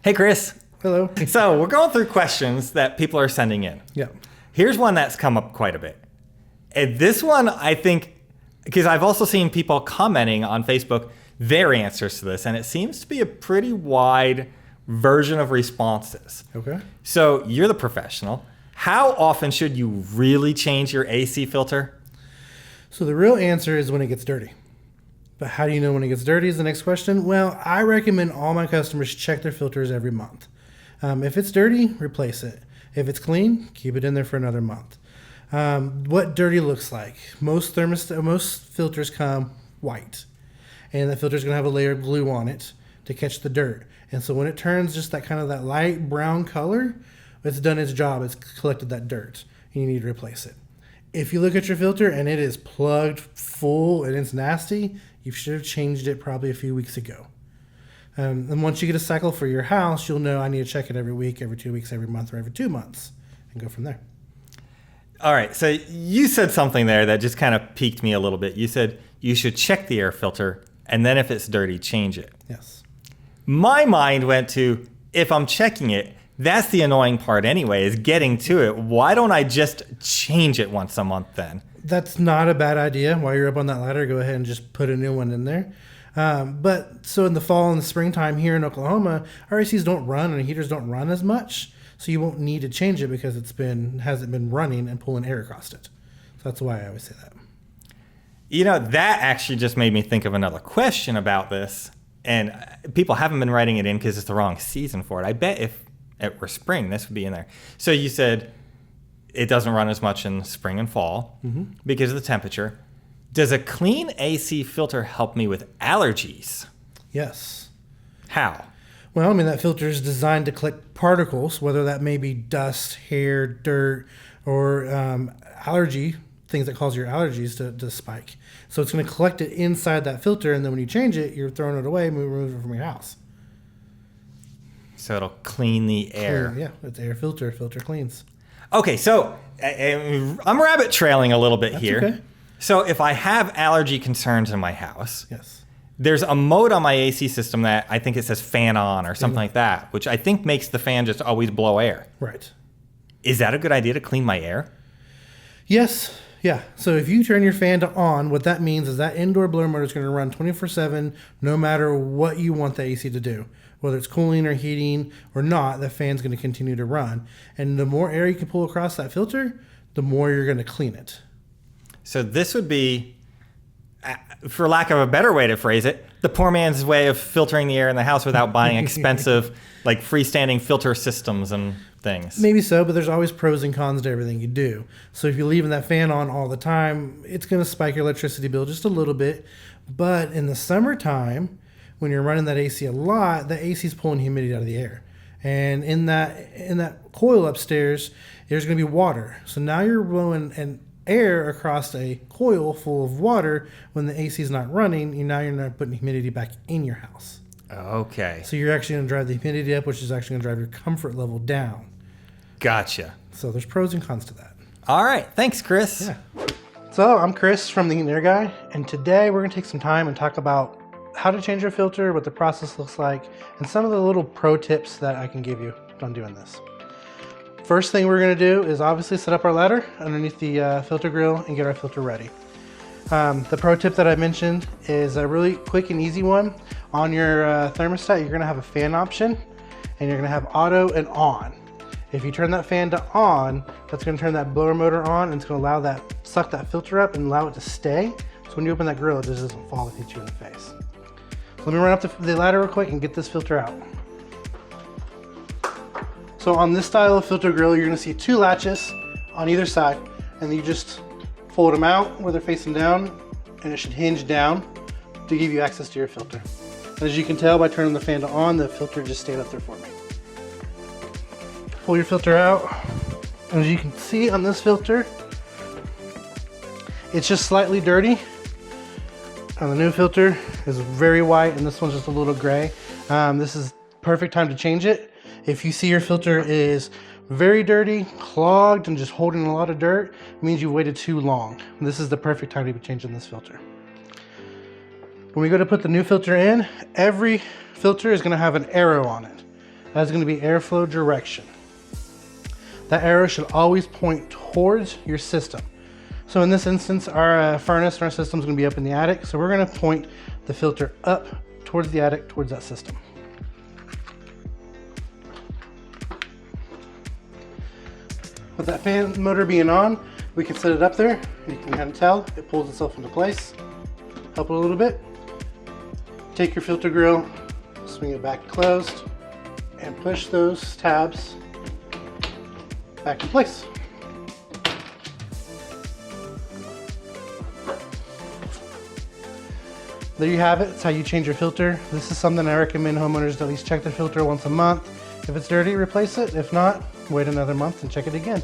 Hey, Chris. Hello. So we're going through questions that people are sending in. Yeah. Here's one that's come up quite a bit. And this one, I think, because I've also seen people commenting on Facebook their answers to this, and it seems to be a pretty wide version of responses. Okay. So you're the professional. How often should you really change your AC filter? So the real answer is when it gets dirty. But how do you know when it gets dirty is the next question. Well, I recommend all my customers check their filters every month. If it's dirty, replace it. If it's clean, keep it in there for another month. What dirty looks like. Most filters come white. And the filter's going to have a layer of glue on it to catch the dirt. And so when it turns just that light brown color, it's done its job. It's collected that dirt. And you need to replace it. If you look at your filter and it is plugged full and it's nasty, you should have changed it probably a few weeks ago. And once you get a cycle for your house, you'll know I need to check it every week, every 2 weeks, every month, or every 2 months, and go from there. All right, so you said something there that just kind of piqued me a little bit. You said you should check the air filter, and then if it's dirty, change it. Yes. My mind went to, if I'm checking it, that's the annoying part anyway, is getting to it. Why don't I just change it once a month then? That's not a bad idea. While you're up on that ladder, go ahead and just put a new one in there. But so in the fall and the springtime here in Oklahoma, our ACs don't run and heaters don't run as much. So you won't need to change it because hasn't been running and pulling air across it. So that's why I always say that. You know, that actually just made me think of another question about this. And people haven't been writing it in because it's the wrong season for it. I bet if it were spring, this would be in there. So you said it doesn't run as much in spring and fall because of the temperature. Does a clean AC filter help me with allergies? Yes. How? Well, that filter is designed to collect particles, whether that may be dust, hair, dirt, or allergy, things that cause your allergies to spike. So it's going to collect it inside that filter, and then when you change it, you're throwing it away and remove it from your house. So it'll clean the air. Yeah, it's air filter. Filter cleans. Okay, so I'm rabbit trailing a little bit That's here. okay. So if I have allergy concerns in my house, Yes. there's a mode on my AC system that I think it says fan on or something like that, which I think makes the fan just always blow air. Right. Is that a good idea to clean my air? Yes. Yeah. So if you turn your fan to on, what that means is that indoor blower motor is going to run 24/7 no matter what you want the AC to do. Whether it's cooling or heating or not, the fan's going to continue to run. And the more air you can pull across that filter, the more you're going to clean it. So this would be, for lack of a better way to phrase it, the poor man's way of filtering the air in the house without buying expensive, like freestanding filter systems and things. Maybe so, but there's always pros and cons to everything you do. So if you're leaving that fan on all the time, it's going to spike your electricity bill just a little bit. But in the summertime, when you're running that AC a lot, the AC is pulling humidity out of the air. And in that coil upstairs, there's going to be water. So now you're blowing an air across a coil full of water when the AC is not running. You're not putting humidity back in your house. Okay. So you're actually going to drive the humidity up, which is actually going to drive your comfort level down. Gotcha. So there's pros and cons to that. All right. Thanks, Chris. Yeah. So I'm Chris from the Heat and Air Guy, and today we're going to take some time and talk about how to change your filter, what the process looks like, and some of the little pro tips that I can give you on doing this. First thing we're going to do is obviously set up our ladder underneath the filter grill and get our filter ready. The pro tip that I mentioned is a really quick and easy one. On your thermostat, you're going to have a fan option, and you're going to have auto and on. If you turn that fan to on, that's going to turn that blower motor on, and it's going to suck that filter up and allow it to stay. So when you open that grill, it just doesn't fall and hit you in the face. So let me run up the ladder real quick and get this filter out. So on this style of filter grill, you're going to see 2 latches on either side, and you just fold them out where they're facing down, and it should hinge down to give you access to your filter. As you can tell by turning the fan to on, the filter just stayed up there for me. Pull your filter out, and as you can see on this filter, it's just slightly dirty. And the new filter is very white, and this one's just a little gray. This is perfect time to change it. If you see your filter is very dirty, clogged, and just holding a lot of dirt, it means you waited too long. This is the perfect time to be changing this filter. When we go to put the new filter in, every filter is going to have an arrow on it. That is going to be airflow direction. That arrow should always point towards your system. So in this instance, our furnace and our system is going to be up in the attic. So we're going to point the filter up towards the attic, towards that system. With that fan motor being on, we can set it up there. You can kind of tell it pulls itself into place. Help it a little bit. Take your filter grill, swing it back closed, and push those tabs back in place. There you have it. It's how you change your filter. This is something I recommend homeowners to at least check their filter once a month. If it's dirty, replace it. If not, wait another month and check it again.